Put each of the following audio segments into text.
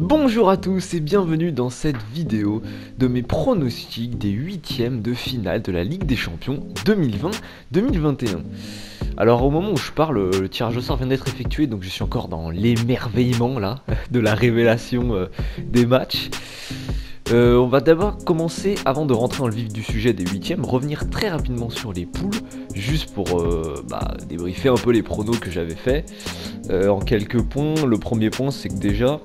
Bonjour à tous et bienvenue dans cette vidéo de mes pronostics des huitièmes de finale de la Ligue des Champions 2020-2021. Alors au moment où je parle, le tirage au sort vient d'être effectué, donc je suis encore dans l'émerveillement là, de la révélation des matchs. On va d'abord commencer, avant de rentrer dans le vif du sujet des huitièmes, revenir très rapidement sur les poules, juste pour débriefer un peu les pronos que j'avais fait. En quelques points, le premier point c'est que déjà,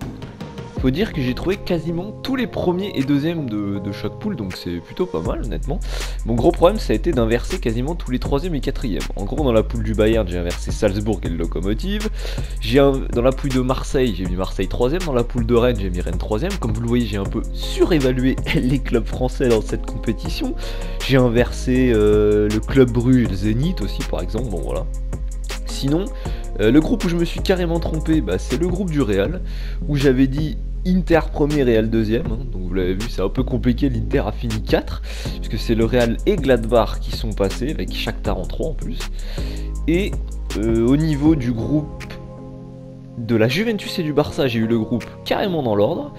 faut dire que j'ai trouvé quasiment tous les premiers et deuxièmes de chaque poule, donc c'est plutôt pas mal honnêtement. Mon gros problème ça a été d'inverser quasiment tous les troisièmes et quatrièmes. En gros dans la poule du Bayern j'ai inversé Salzbourg et le Locomotive. Dans la poule de Marseille j'ai mis Marseille 3ème, dans la poule de Rennes j'ai mis Rennes 3ème. Comme vous le voyez j'ai un peu surévalué les clubs français dans cette compétition. J'ai inversé le club Bruges, le Zénith aussi par exemple, bon voilà. Sinon, le groupe où je me suis carrément trompé, c'est le groupe du Real, où j'avais dit Inter premier, Real deuxième, hein. Donc vous l'avez vu, c'est un peu compliqué, l'Inter a fini 4, puisque c'est le Real et Gladbach qui sont passés, avec Shakhtar en 3 en plus. Et au niveau du groupe de la Juventus et du Barça, j'ai eu le groupe carrément dans l'ordre.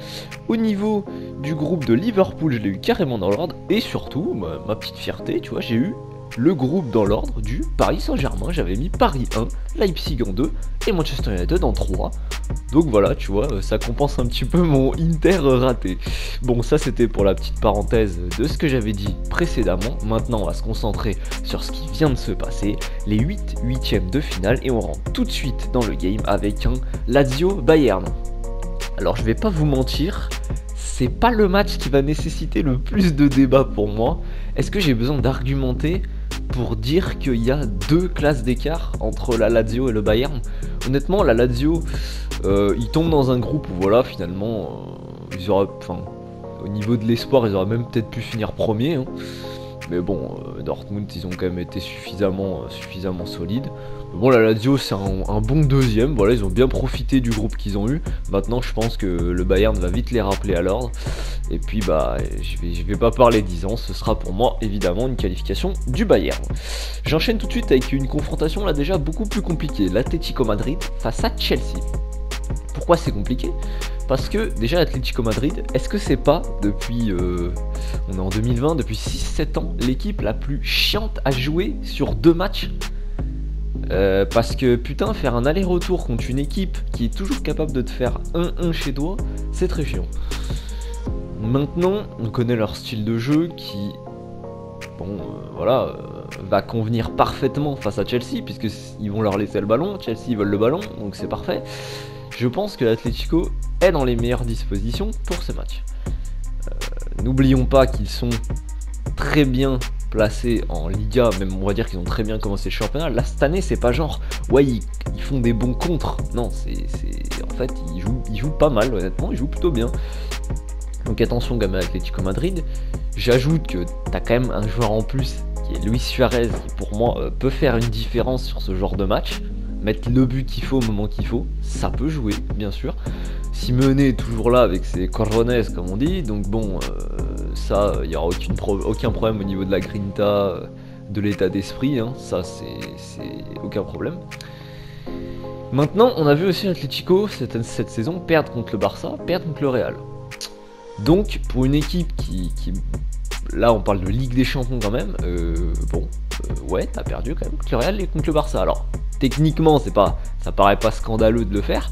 Au niveau du groupe de Liverpool, je l'ai eu carrément dans l'ordre. Et surtout, ma petite fierté, tu vois, j'ai eu le groupe dans l'ordre du Paris Saint-Germain. J'avais mis Paris 1, Leipzig en 2 et Manchester United en 3. Donc voilà, tu vois, ça compense un petit peu mon Inter raté. Bon, ça c'était pour la petite parenthèse de ce que j'avais dit précédemment. Maintenant, on va se concentrer sur ce qui vient de se passer, les 8 huitièmes de finale, et on rentre tout de suite dans le game avec un Lazio Bayern. Alors je vais pas vous mentir, c'est pas le match qui va nécessiter le plus de débat pour moi. Est-ce que j'ai besoin d'argumenter pour dire qu'il y a deux classes d'écart entre la Lazio et le Bayern? Honnêtement, la Lazio, ils tombent dans un groupe où voilà, finalement, ils auraient, au niveau de l'espoir, ils auraient même peut-être pu finir premier, hein. Mais bon, Dortmund, ils ont quand même été suffisamment solides. Mais bon, la Lazio, c'est un bon deuxième. Voilà, ils ont bien profité du groupe qu'ils ont eu. Maintenant, je pense que le Bayern va vite les rappeler à l'ordre. Et puis, je vais pas parler 10 ans. Ce sera pour moi, évidemment, une qualification du Bayern. J'enchaîne tout de suite avec une confrontation, là, déjà beaucoup plus compliquée. L'Atlético Madrid face à Chelsea. Pourquoi c'est compliqué? Parce que déjà l'Atlético Madrid, est-ce que c'est pas depuis, on est en 2020, depuis 6-7 ans, l'équipe la plus chiante à jouer sur 2 matchs? Parce que putain, faire un aller-retour contre une équipe qui est toujours capable de te faire 1-1 chez toi, c'est très chiant. Maintenant, on connaît leur style de jeu qui, va convenir parfaitement face à Chelsea, puisqu'ils vont leur laisser le ballon, Chelsea ils veulent le ballon, donc c'est parfait. Je pense que l'Atlético est dans les meilleures dispositions pour ce match. N'oublions pas qu'ils sont très bien placés en Liga, même on va dire qu'ils ont très bien commencé le championnat. Là cette année c'est pas genre, ouais ils font des bons contres, non, en fait ils jouent pas mal honnêtement, ils jouent plutôt bien. Donc attention gamin Atlético Madrid, j'ajoute que t'as quand même un joueur en plus qui est Luis Suarez, qui pour moi peut faire une différence sur ce genre de match. Mettre le but qu'il faut au moment qu'il faut, ça peut jouer, bien sûr. Simeone est toujours là avec ses corrones, comme on dit, donc bon, ça, il n'y aura aucun problème au niveau de la grinta, de l'état d'esprit, hein. Ça, c'est aucun problème. Maintenant, on a vu aussi l'Atlético cette saison perdre contre le Barça, perdre contre le Real. Donc, pour une équipe qui là, on parle de Ligue des Champions quand même, ouais, t'as perdu quand même contre le Real et contre le Barça. Alors, techniquement, ça paraît pas scandaleux de le faire,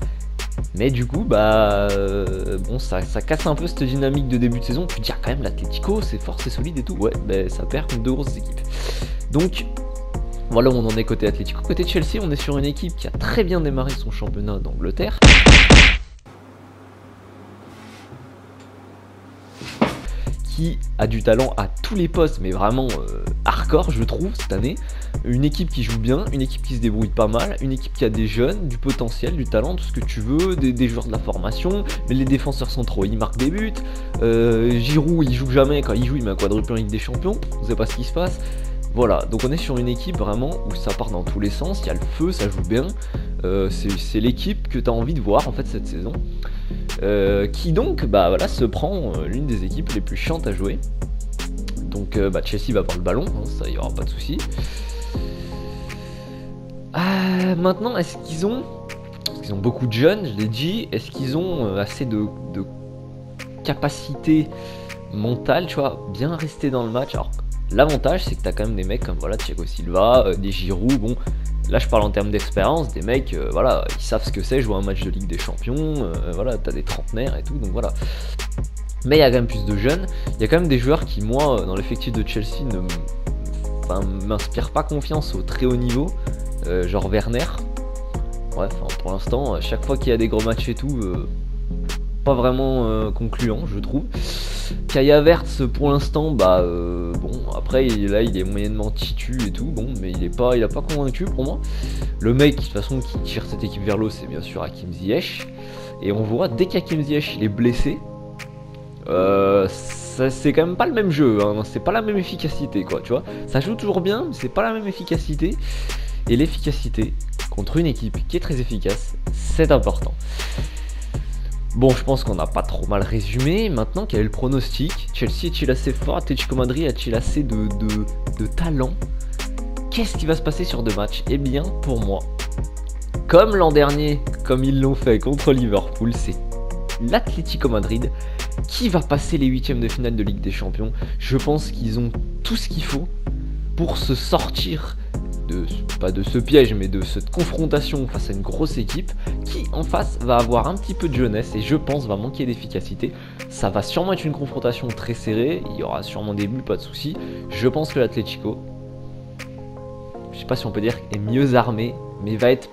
mais du coup, ça casse un peu cette dynamique de début de saison. Tu te dis, quand même, l'Atlético, c'est fort, c'est solide et tout. Ouais, ça perd contre 2 grosses équipes. Donc, voilà où on en est côté Atlético. Côté Chelsea, on est sur une équipe qui a très bien démarré son championnat d'Angleterre, qui a du talent à tous les postes, mais vraiment hardcore je trouve cette année. Une équipe qui joue bien, une équipe qui se débrouille pas mal, une équipe qui a des jeunes, du potentiel, du talent, tout ce que tu veux, des joueurs de la formation, mais les défenseurs centraux ils marquent des buts. Giroud il joue jamais, quand il joue il met un quadruplé en Ligue des Champions, on sait pas ce qui se passe. Voilà, donc on est sur une équipe vraiment où ça part dans tous les sens, il y a le feu, ça joue bien. C'est l'équipe que tu as envie de voir en fait cette saison. Qui donc se prend l'une des équipes les plus chiantes à jouer. Donc Chelsea va avoir le ballon, hein, ça y aura pas de souci. Maintenant, est-ce qu'ils ont Parce qu'ils ont beaucoup de jeunes, je l'ai dit. Est-ce qu'ils ont assez de capacité mentale, tu vois, bien rester dans le match? Alors, l'avantage, c'est que t'as quand même des mecs comme voilà, Thiago Silva, des Giroud, bon, là je parle en termes d'expérience, des mecs, voilà, ils savent ce que c'est jouer un match de Ligue des Champions, voilà, t'as des trentenaires et tout, donc voilà. Mais il y a quand même plus de jeunes, il y a quand même des joueurs qui, moi, dans l'effectif de Chelsea, ne m'inspirent pas confiance au très haut niveau, genre Werner. Ouais, pour l'instant, à chaque fois qu'il y a des gros matchs et tout, pas vraiment concluant, je trouve. Kai Havertz, pour l'instant, bon, après, là, il est moyennement titu et tout, bon, mais il a pas convaincu pour moi. Le mec, de toute façon, qui tire cette équipe vers l'eau, c'est bien sûr Hakim Ziyech. Et on voit, dès qu'Hakim Ziyech, il est blessé, c'est quand même pas le même jeu, hein, c'est pas la même efficacité, quoi, tu vois. Ça joue toujours bien, mais c'est pas la même efficacité. Et l'efficacité, contre une équipe qui est très efficace, c'est important. Bon, je pense qu'on n'a pas trop mal résumé. Maintenant, quel est le pronostic? Chelsea est-il assez fort? Atletico Madrid a-t-il assez de talent? Qu'est-ce qui va se passer sur 2 matchs? Eh bien, pour moi, comme l'an dernier, comme ils l'ont fait contre Liverpool, c'est l'Atlético Madrid qui va passer les 8e de finale de Ligue des Champions. Je pense qu'ils ont tout ce qu'il faut pour se sortir pas de ce piège, mais de cette confrontation face à une grosse équipe qui en face va avoir un petit peu de jeunesse et je pense va manquer d'efficacité. Ça va sûrement être une confrontation très serrée, il y aura sûrement des buts, pas de soucis. Je pense que l'Atlético, je sais pas si on peut dire est mieux armé, mais va être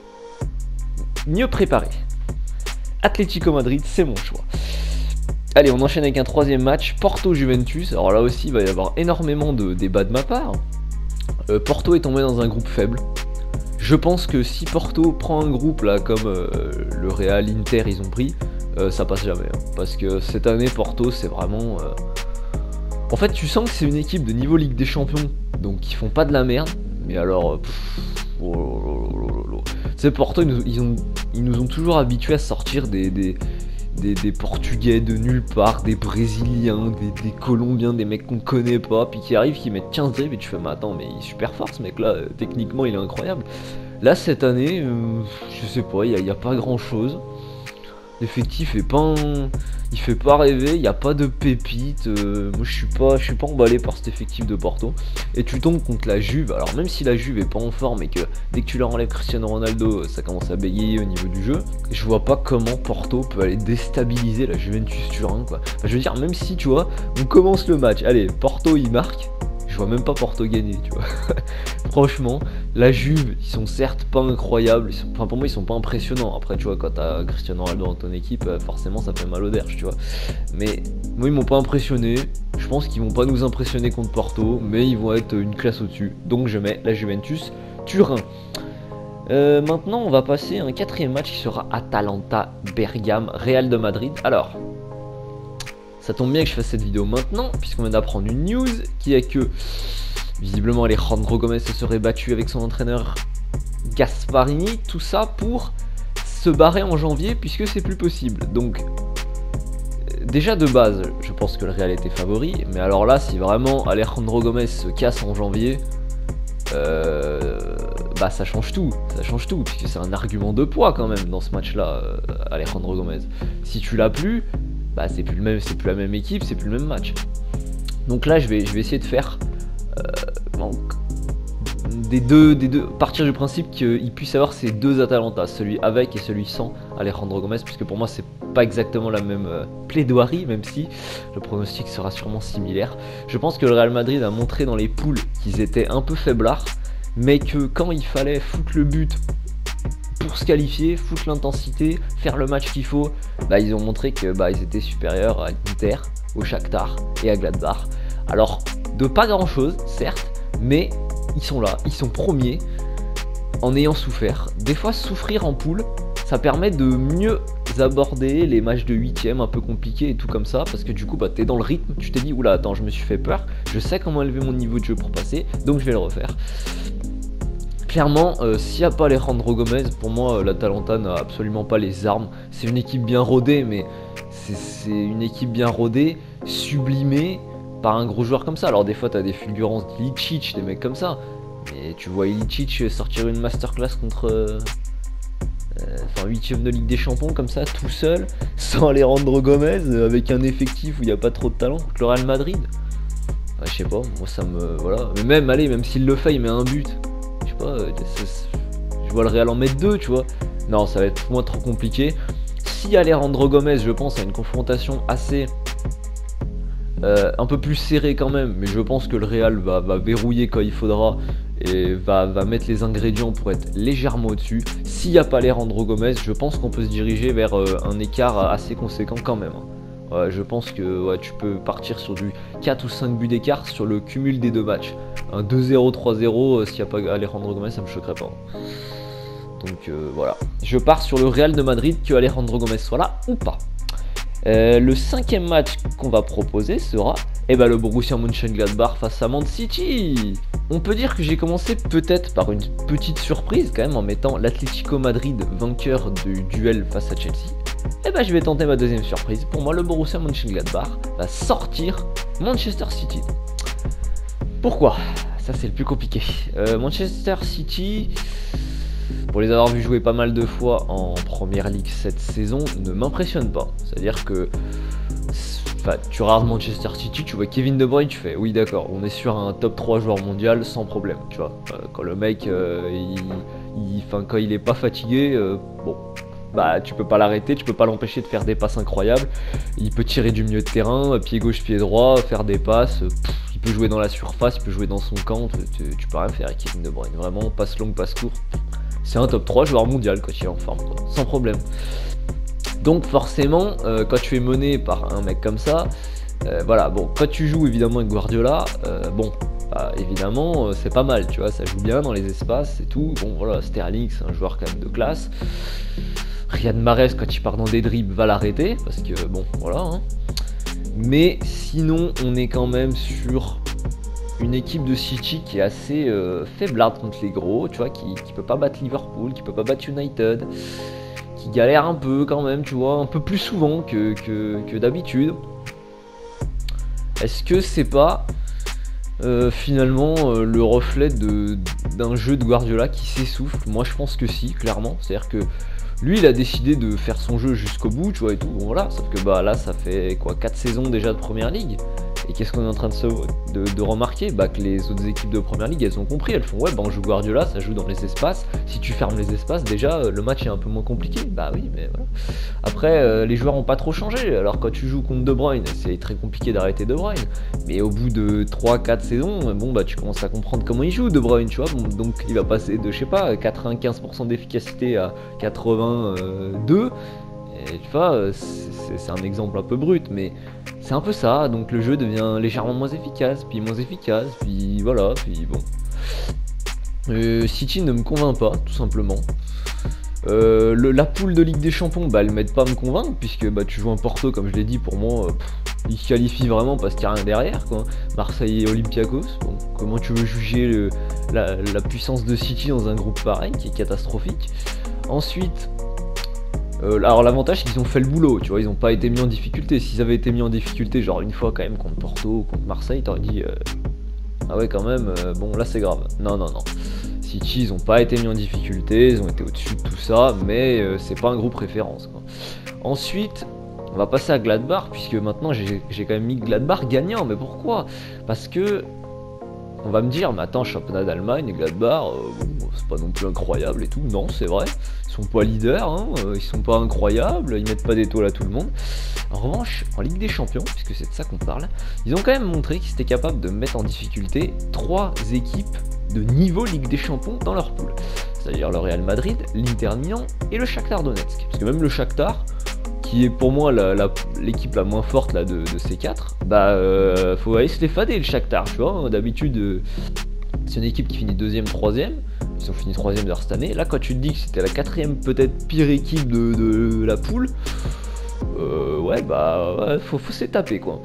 mieux préparé. Atlético Madrid, c'est mon choix. Allez, on enchaîne avec un 3e match, Porto-Juventus. Alors là aussi, il va y avoir énormément de débats de ma part. Porto est tombé dans un groupe faible. Je pense que si Porto prend un groupe là comme le Real, Inter ils ont pris, ça passe jamais. Hein, parce que cette année Porto c'est vraiment... En fait tu sens que c'est une équipe de niveau Ligue des Champions, donc ils font pas de la merde. Mais alors... C'est Porto, ils nous ont toujours habitués à sortir des Portugais de nulle part, des Brésiliens, des Colombiens, des mecs qu'on connaît pas, puis qui arrivent, qui mettent 15 dribbles et tu fais mais attends, mais il est super fort ce mec là, techniquement il est incroyable. Là cette année, je sais pas, il y a pas grand chose. L'effectif est pas il fait pas rêver, il n'y a pas de pépites, moi je suis pas emballé par cet effectif de Porto. Et tu tombes contre la Juve, alors même si la Juve est pas en forme et que dès que tu leur enlèves Cristiano Ronaldo, ça commence à bégayer au niveau du jeu, je vois pas comment Porto peut aller déstabiliser la Juventus Turin quoi. Enfin, je veux dire, même si tu vois, on commence le match, allez, Porto il marque, je vois même pas Porto gagner, tu vois. Franchement, la Juve, ils sont certes pas incroyables, enfin pour moi ils sont pas impressionnants. Après tu vois, quand t'as Cristiano Ronaldo dans ton équipe, forcément ça fait mal au derche, tu vois. Mais moi ils m'ont pas impressionné, je pense qu'ils vont pas nous impressionner contre Porto, mais ils vont être une classe au-dessus. Donc je mets la Juventus Turin. Maintenant on va passer à un 4e match qui sera Atalanta Bergame Real de Madrid. Alors... ça tombe bien que je fasse cette vidéo maintenant, puisqu'on vient d'apprendre une news qui est que visiblement Alejandro Gomez se serait battu avec son entraîneur Gasparini, tout ça pour se barrer en janvier puisque c'est plus possible. Donc déjà de base, je pense que le Real était favori, mais alors là, si vraiment Alejandro Gomez se casse en janvier, ça change tout, puisque c'est un argument de poids quand même dans ce match-là, Alejandro Gomez. Si tu l'as plus, c'est plus la même équipe, c'est plus le même match. Donc là, je vais essayer de faire partir du principe qu'il puisse avoir ces 2 Atalanta, celui avec et celui sans Alejandro Gomez, puisque pour moi c'est pas exactement la même plaidoirie, même si le pronostic sera sûrement similaire. Je pense que le Real Madrid a montré dans les poules qu'ils étaient un peu faiblards, mais que quand il fallait foutre le but pour se qualifier, foutre l'intensité, faire le match qu'il faut, ils ont montré que ils étaient supérieurs à Inter, au Shakhtar et à Gladbach. Alors de pas grand chose certes, mais ils sont là, ils sont premiers en ayant souffert. Des fois souffrir en poule, ça permet de mieux aborder les matchs de 8e un peu compliqués et tout comme ça, parce que du coup t'es dans le rythme, tu t'es dit oula attends je me suis fait peur, je sais comment élever mon niveau de jeu pour passer, donc je vais le refaire. Clairement, s'il n'y a pas Alejandro Gomez, pour moi l'Atalanta n'a absolument pas les armes. C'est une équipe bien rodée, mais c'est une équipe bien rodée, sublimée par un gros joueur comme ça. Alors des fois t'as des fulgurances d'Ilicic, des mecs comme ça, mais tu vois Ilicic sortir une masterclass contre Enfin, 8ème de Ligue des Champions comme ça, tout seul, sans Alejandro Gomez, avec un effectif où il n'y a pas trop de talent, contre le Real Madrid. Enfin, je sais pas, moi ça me... Voilà. Mais même, allez, même s'il le fait, il met un but. Je sais pas, je vois le Real en mettre 2, tu vois. Non, ça va être moins trop compliqué. Si Alejandro Gomez, je pense, a une confrontation assez... un peu plus serrée quand même, mais je pense que le Real va verrouiller quand il faudra et va mettre les ingrédients pour être légèrement au-dessus. S'il n'y a pas Alejandro Gomez, je pense qu'on peut se diriger vers un écart assez conséquent quand même. Ouais, je pense que ouais, tu peux partir sur du 4 ou 5 buts d'écart sur le cumul des deux matchs. Un 2-0, 3-0, s'il n'y a pas Alejandro Gomez, ça me choquerait pas. Donc voilà, je pars sur le Real de Madrid, que Alejandro Gomez soit là ou pas. Le 5ème match qu'on va proposer sera le Borussia Mönchengladbach face à Man City. On peut dire que j'ai commencé peut-être par une petite surprise quand même en mettant l'Atlético Madrid vainqueur du duel face à Chelsea. Je vais tenter ma deuxième surprise. Pour moi, le Borussia Mönchengladbach va sortir Manchester City. Pourquoi? Ça c'est le plus compliqué. Manchester City, pour les avoir vus jouer pas mal de fois en Première Ligue cette saison, ne m'impressionne pas. C'est-à-dire que tu regardes Manchester City, tu vois Kevin De Bruyne, tu fais oui d'accord, on est sur un top 3 joueur mondial sans problème, tu vois. Quand le mec, quand il est pas fatigué, bon, tu peux pas l'arrêter, tu peux pas l'empêcher de faire des passes incroyables. Il peut tirer du milieu de terrain, pied gauche, pied droit, faire des passes. Il peut jouer dans la surface, il peut jouer dans son camp, tu peux rien faire avec Kevin De Bruyne. Vraiment, passe longue, passe courte. C'est un top 3 joueur mondial quand il est en forme, quoi, sans problème. Donc forcément, quand tu es mené par un mec comme ça, voilà, bon, quand tu joues évidemment avec Guardiola, évidemment, c'est pas mal, tu vois, ça joue bien dans les espaces et tout. Bon, voilà, Sterling, c'est un joueur quand même de classe. Riyad Mahrez, quand il part dans des dribbles, va l'arrêter, parce que, bon, voilà. Hein. Mais sinon, on est quand même sur une équipe de City qui est assez faiblarde contre les gros, tu vois, qui peut pas battre Liverpool, qui peut pas battre United, qui galère un peu quand même, tu vois, un peu plus souvent que d'habitude. Est-ce que c'est pas finalement le reflet d'un jeu de Guardiola qui s'essouffle? Moi je pense que si, clairement. C'est-à-dire que lui il a décidé de faire son jeu jusqu'au bout, tu vois, et tout, bon, voilà. Sauf que là ça fait quoi, 4 saisons déjà de Première Ligue. Et qu'est-ce qu'on est en train de remarquer? Que les autres équipes de Première Ligue, elles ont compris, elles font ouais, on joue Guardiola, ça joue dans les espaces. Si tu fermes les espaces, déjà le match est un peu moins compliqué. Bah oui, mais voilà. Après, les joueurs ont pas trop changé. Alors quand tu joues contre De Bruyne, c'est très compliqué d'arrêter De Bruyne. Mais au bout de 3-4 saisons, tu commences à comprendre comment il joue De Bruyne, tu vois. Bon, donc il va passer de, je sais pas, 95% d'efficacité à 82. Et tu vois, c'est un exemple un peu brut, mais c'est un peu ça. Donc le jeu devient légèrement moins efficace, puis voilà, puis bon. City ne me convainc pas, tout simplement. La poule de Ligue des Champions, elle m'aide pas à me convaincre, puisque tu joues un Porto, comme je l'ai dit, pour moi, il se qualifie vraiment parce qu'il n'y a rien derrière, quoi. Marseille et Olympiakos, bon, comment tu veux juger la puissance de City dans un groupe pareil, qui est catastrophique. Ensuite... alors l'avantage c'est qu'ils ont fait le boulot, tu vois, ils ont pas été mis en difficulté. S'ils avaient été mis en difficulté, genre une fois quand même contre Porto ou contre Marseille, t'aurais dit ah ouais quand même, bon là c'est grave. Non. City ils ont pas été mis en difficulté, ils ont été au-dessus de tout ça, mais c'est pas un groupe référence, quoi. Ensuite, on va passer à Gladbach, puisque maintenant j'ai quand même mis Gladbach gagnant, mais pourquoi? Parce que on va me dire, mais attends, championnat d'Allemagne, Gladbach, c'est pas non plus incroyable et tout. Non, c'est vrai, ils sont pas leaders, hein, ils sont pas incroyables, ils mettent pas d'étoiles à tout le monde. En revanche, en Ligue des Champions, puisque c'est de ça qu'on parle, ils ont quand même montré qu'ils étaient capables de mettre en difficulté 3 équipes de niveau Ligue des Champions dans leur poule. C'est-à-dire le Real Madrid, l'Inter Milan et le Shakhtar Donetsk. Parce que même le Shakhtar, qui est pour moi l'équipe la moins forte là, de ces 4, faut aller se les fader le Shakhtar, tu vois. D'habitude, c'est une équipe qui finit 2ème, 3ème. Ils ont fini 3ème d'ailleurs cette année. Là, quand tu te dis que c'était la 4ème peut-être pire équipe de la poule, faut se les taper, quoi.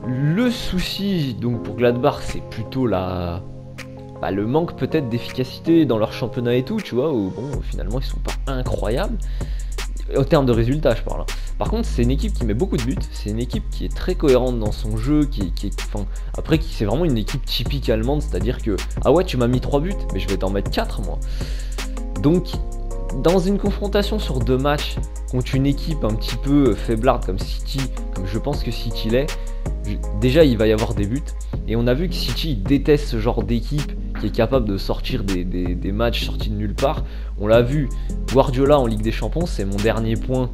Le souci donc pour Gladbach, c'est plutôt le manque peut-être d'efficacité dans leur championnat et tout, tu vois, où bon, finalement ils sont pas incroyables. Au terme de résultats, je parle. Par contre, c'est une équipe qui met beaucoup de buts, c'est une équipe qui est très cohérente dans son jeu, c'est vraiment une équipe typique allemande, c'est-à-dire que, ah ouais, tu m'as mis 3 buts, mais je vais t'en mettre 4, moi. Donc, dans une confrontation sur 2 matchs contre une équipe un petit peu faiblarde comme City, comme je pense que City l'est, déjà il va y avoir des buts. Et on a vu que City déteste ce genre d'équipe qui est capable de sortir des matchs sortis de nulle part. On l'a vu, Guardiola en Ligue des Champions, c'est mon dernier point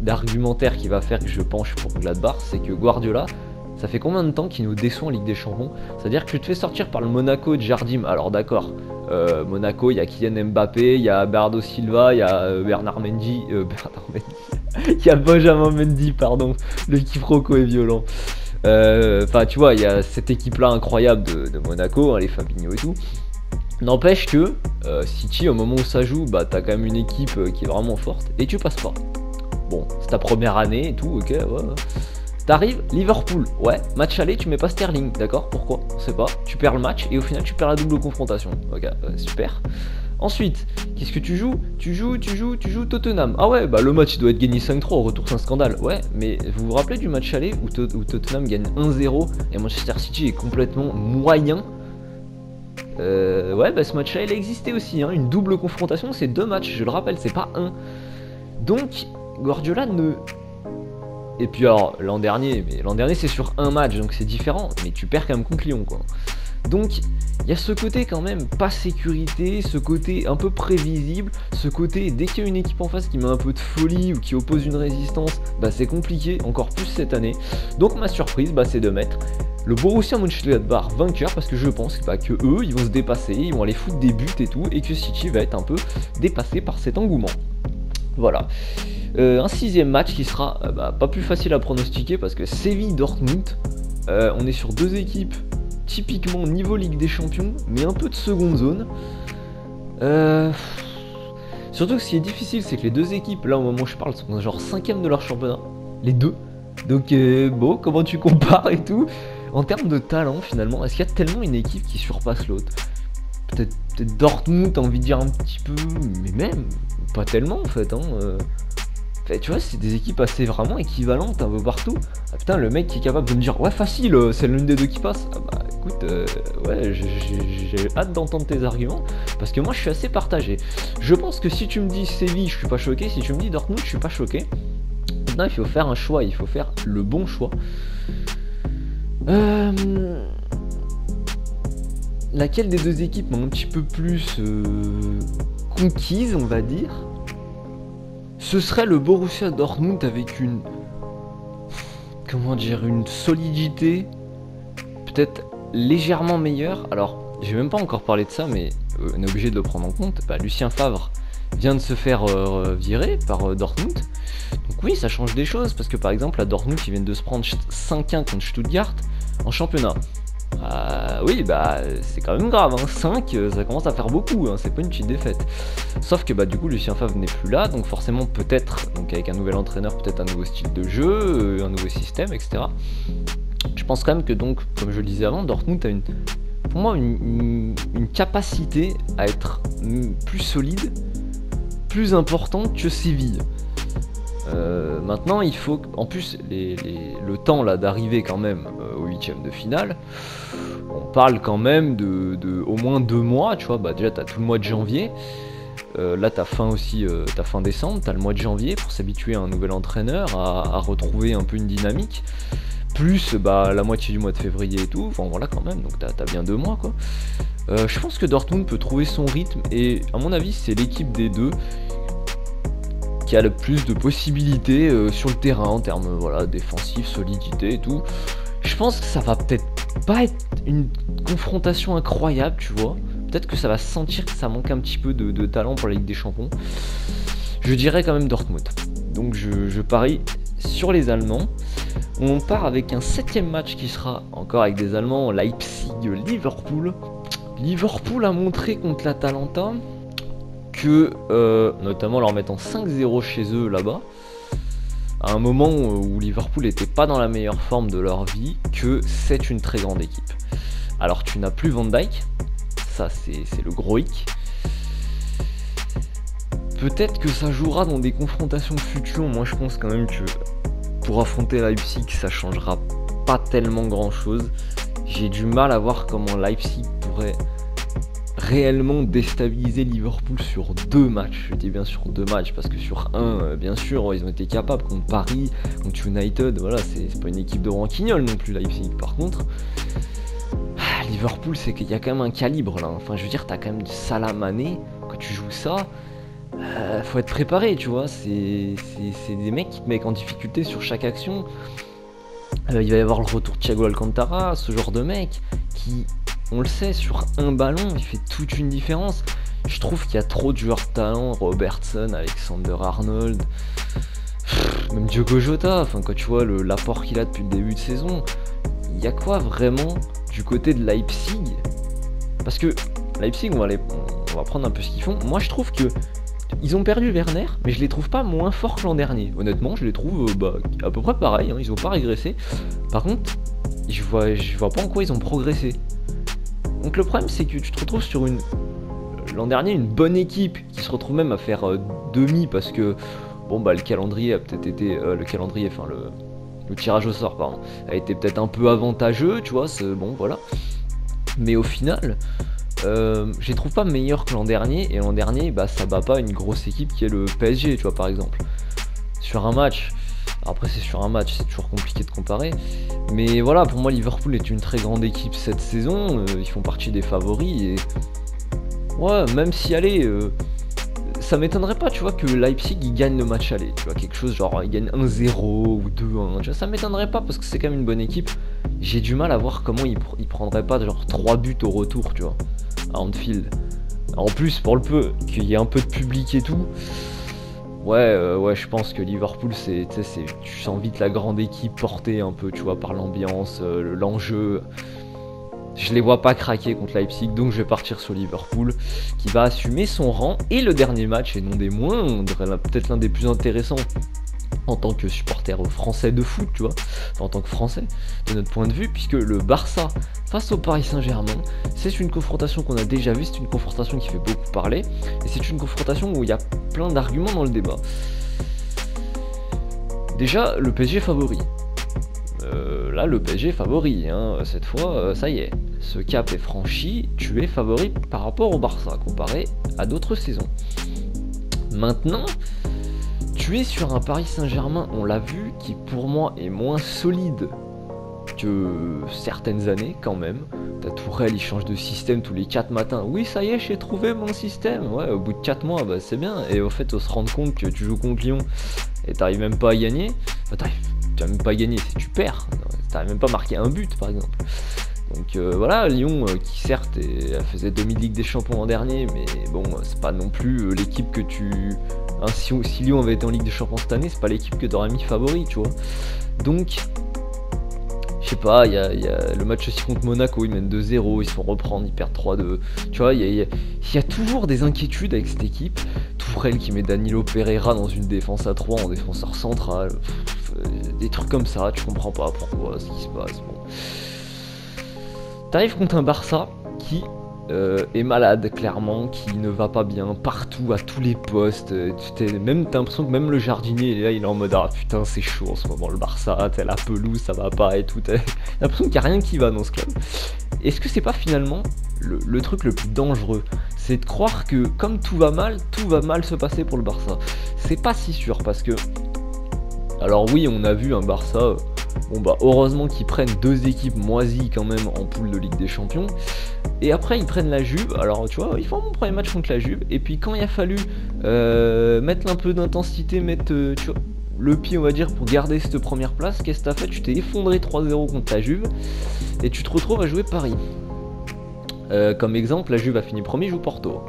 d'argumentaire qui va faire que je penche pour Gladbach, c'est que Guardiola, ça fait combien de temps qu'il nous déçoit en Ligue des Champions? C'est-à-dire que tu te fais sortir par le Monaco de Jardim, alors d'accord, Monaco, il y a Kylian Mbappé, il y a Bernardo Silva, il y a Bernard Mendy, il y a Benjamin Mendy, pardon, le quiproquo est violent. Enfin, tu vois, il y a cette équipe-là incroyable de Monaco, hein, les Fabinho et tout. N'empêche que City, au moment où ça joue, bah t'as quand même une équipe qui est vraiment forte et tu passes pas. Bon, c'est ta première année et tout, ok, ouais. T'arrives, Liverpool, ouais, match aller, tu mets pas Sterling, d'accord? Pourquoi? On sait pas. Tu perds le match et au final tu perds la double confrontation. Ok, super. Ensuite, qu'est-ce que tu joues? Tu joues Tottenham. Ah ouais, bah le match il doit être gagné 5-3, au retour c'est un scandale. Ouais, mais vous vous rappelez du match aller où Tottenham gagne 1-0 et Manchester City est complètement moyen? Ouais, bah ce match-là il a existé aussi, hein. Une double confrontation, c'est 2 matchs, je le rappelle, c'est pas 1. Donc, Guardiola ne... Et puis alors, l'an dernier c'est sur 1 match, donc c'est différent, mais tu perds quand même contre Lyon, quoi. Donc, il y a ce côté quand même pas sécurité, ce côté un peu prévisible, ce côté dès qu'il y a une équipe en face qui met un peu de folie ou qui oppose une résistance, bah c'est compliqué, encore plus cette année. Donc ma surprise, bah c'est de mettre le Borussia Mönchengladbach vainqueur, parce que je pense bah, que eux, ils vont se dépasser, ils vont aller foutre des buts et tout, et que City va être un peu dépassé par cet engouement. Voilà. Un 6ème match qui sera pas plus facile à pronostiquer parce que Séville-Dortmund, on est sur 2 équipes typiquement niveau Ligue des Champions, mais un peu de seconde zone. Surtout que ce qui est difficile, c'est que les 2 équipes, là au moment où je parle, sont genre 5ème de leur championnat, les 2. Donc bon, comment tu compares et tout? En termes de talent finalement, est-ce qu'il y a tellement une équipe qui surpasse l'autre? Peut-être Dortmund, t'as envie de dire un petit peu, mais même pas tellement en fait, hein. Tu vois, c'est des équipes assez vraiment équivalentes un peu partout. Ah putain, le mec qui est capable de me dire ouais facile, c'est l'une des 2 qui passe. Ah bah écoute, ouais, j'ai hâte d'entendre tes arguments parce que moi je suis assez partagé. Je pense que si tu me dis Séville, je suis pas choqué. Si tu me dis Dortmund, je suis pas choqué. Maintenant, il faut faire un choix, il faut faire le bon choix. Laquelle des 2 équipes m'a un petit peu plus conquise, on va dire? Ce serait le Borussia Dortmund avec une... Comment dire? Une solidité peut-être légèrement meilleure. Alors, j'ai même pas encore parlé de ça, mais on est obligé de le prendre en compte. Bah, Lucien Favre vient de se faire virer par Dortmund. Donc oui, ça change des choses, parce que par exemple, à Dortmund, ils viennent de se prendre 5-1 contre Stuttgart en championnat. Oui, bah c'est quand même grave, hein. 5, ça commence à faire beaucoup, hein. C'est pas une petite défaite. Sauf que bah du coup Lucien Favre n'est plus là, donc forcément peut-être, donc avec un nouvel entraîneur, peut-être un nouveau style de jeu, un nouveau système, etc. Je pense quand même que donc, comme je le disais avant, Dortmund a pour moi une capacité à être plus solide, plus importante que Séville. Maintenant il faut, en plus le temps là d'arriver quand même au 8ème de finale, on parle quand même de au moins 2 mois, tu vois. Bah déjà t'as tout le mois de janvier, là t'as fin aussi, t'as fin décembre, t'as le mois de janvier pour s'habituer à un nouvel entraîneur, à retrouver un peu une dynamique, plus bah la moitié du mois de février et tout, enfin voilà quand même, donc t'as bien 2 mois quoi. Je pense que Dortmund peut trouver son rythme, et à mon avis c'est l'équipe des 2 qui a le plus de possibilités sur le terrain en termes voilà, défensifs, solidité et tout. Je pense que ça va peut-être pas être une confrontation incroyable, tu vois. Peut-être que ça va sentir que ça manque un petit peu de talent pour la Ligue des Champions. Je dirais quand même Dortmund. Donc je parie sur les Allemands. On part avec un 7ème match qui sera encore avec des Allemands, Leipzig-Liverpool. Liverpool a montré contre l'Atalanta que, notamment en leur mettant 5-0 chez eux là-bas, à un moment où Liverpool n'était pas dans la meilleure forme de leur vie, que c'est une très grande équipe. Alors tu n'as plus Van Dijk, ça c'est le gros hic. Peut-être que ça jouera dans des confrontations futures. Moi je pense quand même que pour affronter Leipzig ça changera pas tellement grand chose. J'ai du mal à voir comment Leipzig pourrait réellement déstabiliser Liverpool sur 2 matchs. Je dis bien sur 2 matchs parce que sur un, bien sûr, ils ont été capables contre Paris, contre United. Voilà, c'est pas une équipe de ranquignol non plus, Leipzig. Par contre, Liverpool, c'est qu'il y a quand même un calibre là. Enfin, je veux dire, t'as quand même du Salah Mané. Quand tu joues ça, faut être préparé, tu vois. C'est des mecs qui te mettent en difficulté sur chaque action. Il va y avoir le retour de Thiago Alcantara, ce genre de mec qui, on le sait, sur un ballon, il fait toute une différence. Je trouve qu'il y a trop de joueurs de talent, Robertson, Alexander-Arnold, même Diogo Jota, enfin quand tu vois l'apport qu'il a depuis le début de saison, il y a quoi vraiment du côté de Leipzig? Parce que Leipzig, on va prendre un peu ce qu'ils font. Moi je trouve que ils ont perdu Werner, mais je les trouve pas moins forts que l'an dernier. Honnêtement, je les trouve à peu près pareil, hein, ils ont pas régressé. Par contre, je vois pas en quoi ils ont progressé. Donc le problème, c'est que tu te retrouves sur l'an dernier, une bonne équipe qui se retrouve même à faire demi parce que bon bah le calendrier a peut-être été le tirage au sort pardon, a été peut-être un peu avantageux, tu vois, c'est bon voilà. Mais au final, je les trouve pas meilleurs que l'an dernier, et l'an dernier bah ça bat pas une grosse équipe qui est le PSG, tu vois, par exemple. Sur un match, après c'est sur un match, c'est toujours compliqué de comparer, mais voilà, pour moi Liverpool est une très grande équipe cette saison, ils font partie des favoris, et ouais, même si allez, ça m'étonnerait pas, tu vois, que Leipzig il gagne le match aller, tu vois, quelque chose genre il gagne 1-0 ou 2-1, tu vois, ça m'étonnerait pas parce que c'est quand même une bonne équipe. J'ai du mal à voir comment il prendrait pas genre 3 buts au retour, tu vois, à Anfield. En plus, pour le peu qu'il y ait un peu de public et tout, ouais, je pense que Liverpool, tu sens vite la grande équipe portée un peu, tu vois, par l'ambiance, l'enjeu. Je les vois pas craquer contre Leipzig, donc je vais partir sur Liverpool, qui va assumer son rang. Et le dernier match, et non des moindres, peut-être l'un des plus intéressants en tant que supporter français de foot, tu vois, enfin, en tant que français, de notre point de vue, puisque le Barça face au Paris Saint-Germain, c'est une confrontation qu'on a déjà vue, c'est une confrontation qui fait beaucoup parler, et c'est une confrontation où il y a plein d'arguments dans le débat. Déjà, le PSG favori. Là, le PSG est favori, hein. Cette fois, ça y est, ce cap est franchi, tu es favori par rapport au Barça, comparé à d'autres saisons. Maintenant, tu es sur un Paris Saint-Germain, on l'a vu, qui pour moi est moins solide que certaines années quand même. T'as Tourelle, il change de système tous les 4 matins. Oui, ça y est, j'ai trouvé mon système. Ouais, au bout de 4 mois, bah c'est bien. Et au fait, on se rend compte que tu joues contre Lyon et t'arrives même pas à gagner. Enfin, tu n'as même pas gagné, si tu perds. T'arrives même pas à marquer un but, par exemple. Donc voilà, Lyon, qui certes faisait demi-Ligue des Champions l'an dernier, mais bon, c'est pas non plus l'équipe que tu... Hein, si Lyon avait été en Ligue des Champions cette année, c'est pas l'équipe que t'aurais mis favori, tu vois. Donc, je sais pas, il y a le match aussi contre Monaco, ils mènent 2-0, ils se font reprendre, ils perdent 3-2. Tu vois, il y a toujours des inquiétudes avec cette équipe. Tourelle qui met Danilo Pereira dans une défense à 3 en défenseur central. Des trucs comme ça, tu comprends pas pourquoi, ce qui se passe. Bon. T'arrives contre un Barça qui est malade, clairement, qui ne va pas bien partout, à tous les postes. T'as l'impression que même le jardinier, là, il est en mode ah putain, c'est chaud en ce moment, le Barça, t'as la pelouse, ça va pas et tout. T'as l'impression qu'il n'y a rien qui va dans ce club. Est-ce que c'est pas finalement le truc le plus dangereux? C'est de croire que comme tout va mal se passer pour le Barça. C'est pas si sûr parce que. Alors oui, on a vu un Barça. Bon bah heureusement qu'ils prennent 2 équipes moisies quand même en poule de Ligue des Champions. Et après ils prennent la Juve. Alors tu vois, ils font mon premier match contre la Juve. Et puis quand il a fallu mettre un peu d'intensité, mettre tu vois, le pied on va dire pour garder cette première place, qu'est-ce que t'as fait? Tu t'es effondré 3-0 contre la Juve. Et tu te retrouves à jouer Paris. Comme exemple, la Juve a fini premier, joue Porto.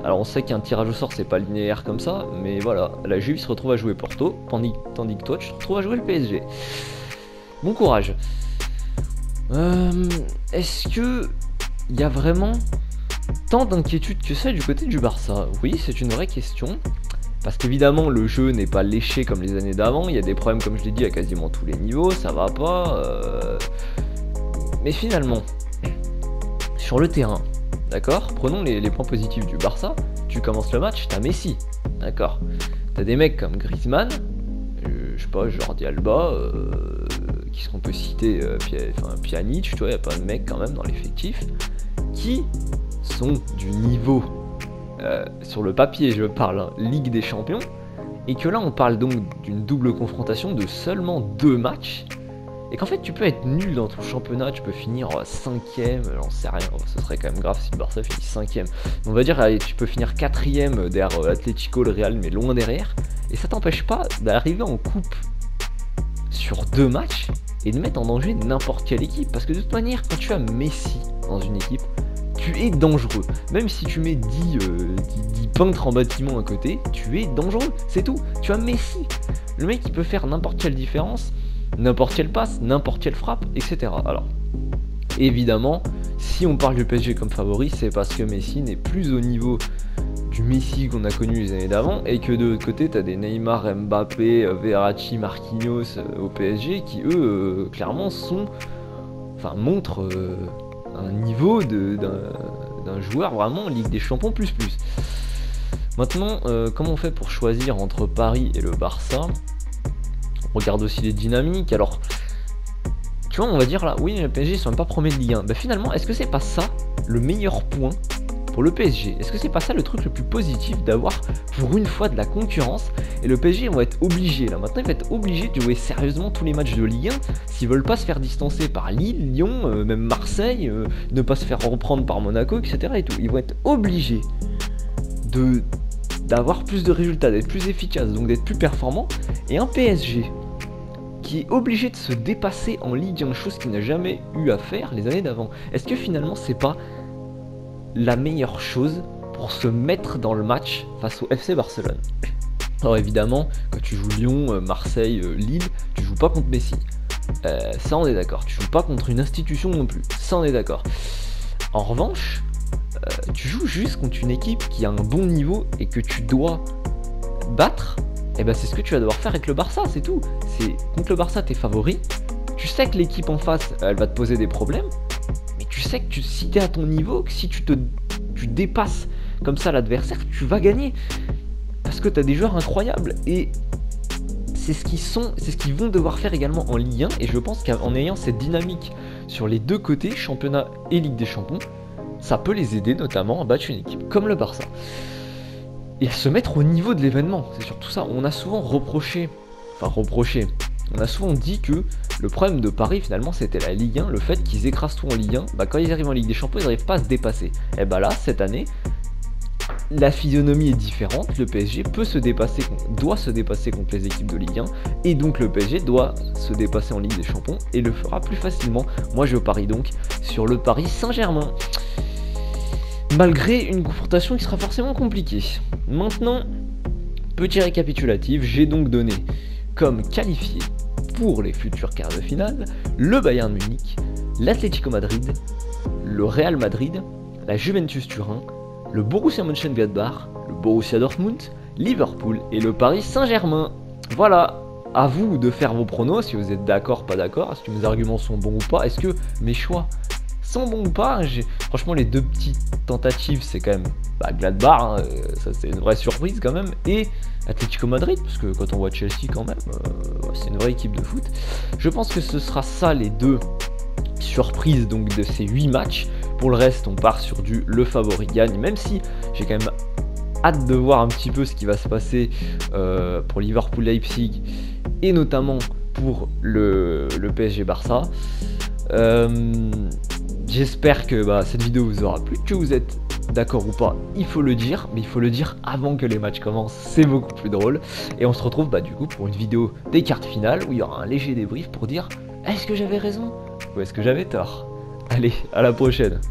Alors on sait qu'un tirage au sort c'est pas linéaire comme ça, mais voilà, la Juve se retrouve à jouer Porto, tandis que toi tu te retrouves à jouer le PSG. Bon courage. Est-ce que il y a vraiment tant d'inquiétude que ça du côté du Barça? Oui, c'est une vraie question. Parce qu'évidemment le jeu n'est pas léché comme les années d'avant, il y a des problèmes comme je l'ai dit à quasiment tous les niveaux, ça va pas. Mais finalement, sur le terrain, d'accord, prenons les points positifs du Barça, tu commences le match, t'as Messi, d'accord. T'as des mecs comme Griezmann, je sais pas, Jordi Alba, qui qu'on peut citer, Pjanic, tu vois, y a pas de mecs quand même dans l'effectif, qui sont du niveau, sur le papier je parle, hein, Ligue des Champions, et que là on parle donc d'une double confrontation de seulement 2 matchs, et qu'en fait tu peux être nul dans ton championnat, tu peux finir 5ème, j'en sais rien, ce serait quand même grave si le Barça finit 5ème, on va dire allez, tu peux finir 4ème derrière Atlético, le Real, mais loin derrière, et ça t'empêche pas d'arriver en coupe sur 2 matchs et de mettre en danger n'importe quelle équipe, parce que de toute manière quand tu as Messi dans une équipe, tu es dangereux. Même si tu mets 10 peintres en bâtiment à côté, tu es dangereux, c'est tout. Tu as Messi, le mec qui peut faire n'importe quelle différence, n'importe quelle passe, n'importe quelle frappe, etc. Alors, évidemment, si on parle du PSG comme favori, c'est parce que Messi n'est plus au niveau du Messi qu'on a connu les années d'avant, et que de l'autre côté, tu as des Neymar, Mbappé, Verratti, Marquinhos au PSG qui, eux, clairement, montrent un niveau d'un joueur vraiment Ligue des Champions plus. Maintenant, comment on fait pour choisir entre Paris et le Barça? On regarde aussi les dynamiques. Alors, tu vois, on va dire là, oui, le PSG ils sont même pas premiers de Ligue 1. Bah finalement, est-ce que c'est pas ça le meilleur point pour le PSG? Est-ce que c'est pas ça le truc le plus positif, d'avoir pour une fois de la concurrence? Et le PSG, on va être obligé là. Maintenant, il va être obligé de jouer sérieusement tous les matchs de Ligue 1 s'ils veulent pas se faire distancer par Lille, Lyon, même Marseille, ne pas se faire reprendre par Monaco, etc. et tout. Ils vont être obligés d'avoir plus de résultats, d'être plus efficaces, donc d'être plus performants. Et un PSG qui est obligé de se dépasser en Ligue 1, chose qu'il n'a jamais eu à faire les années d'avant. Est-ce que finalement c'est pas la meilleure chose pour se mettre dans le match face au FC Barcelone? Alors évidemment, quand tu joues Lyon, Marseille, Lille, tu joues pas contre Messi. Ça on est d'accord. Tu joues pas contre une institution non plus. Ça on est d'accord. En revanche, tu joues juste contre une équipe qui a un bon niveau et que tu dois battre. Et ben c'est ce que tu vas devoir faire avec le Barça, c'est tout. C'est contre le Barça, t'es favori. Tu sais que l'équipe en face, elle va te poser des problèmes. Mais tu sais que si t'es à ton niveau, que si tu dépasses comme ça l'adversaire, tu vas gagner. Parce que t'as des joueurs incroyables. Et c'est ce qu'ils vont devoir faire également en Ligue 1. Et je pense qu'en ayant cette dynamique sur les deux côtés, championnat et Ligue des Champions, ça peut les aider notamment à battre une équipe comme le Barça. Et à se mettre au niveau de l'événement, c'est surtout ça. On a souvent on a souvent dit que le problème de Paris finalement c'était la Ligue 1, le fait qu'ils écrasent tout en Ligue 1, bah quand ils arrivent en Ligue des Champions ils n'arrivent pas à se dépasser. Et bah là, cette année, la physionomie est différente, le PSG doit se dépasser contre les équipes de Ligue 1, et donc le PSG doit se dépasser en Ligue des Champions, et le fera plus facilement. Moi je parie donc sur le Paris Saint-Germain. Malgré une confrontation qui sera forcément compliquée. Maintenant, petit récapitulatif, j'ai donc donné comme qualifié pour les futurs quarts de finale le Bayern Munich, l'Atlético Madrid, le Real Madrid, la Juventus Turin, le Borussia Mönchengladbach, le Borussia Dortmund, Liverpool et le Paris Saint-Germain. Voilà, à vous de faire vos pronos, si vous êtes d'accord, pas d'accord, est-ce que mes arguments sont bons ou pas, est-ce que mes choix sont bons ou pas. Franchement, les deux petites tentatives, c'est quand même Gladbach, hein, ça c'est une vraie surprise quand même, et Atlético Madrid, parce que quand on voit Chelsea quand même, c'est une vraie équipe de foot. Je pense que ce sera ça les deux surprises donc de ces 8 matchs. Pour le reste, on part sur le favori gagne, même si j'ai quand même hâte de voir un petit peu ce qui va se passer pour Liverpool-Leipzig et notamment pour le PSG-Barça. J'espère que cette vidéo vous aura plu, que vous êtes d'accord ou pas, il faut le dire, mais il faut le dire avant que les matchs commencent, c'est beaucoup plus drôle. Et on se retrouve du coup pour une vidéo des quarts de finale où il y aura un léger débrief pour dire est-ce que j'avais raison ou est-ce que j'avais tort. Allez, à la prochaine.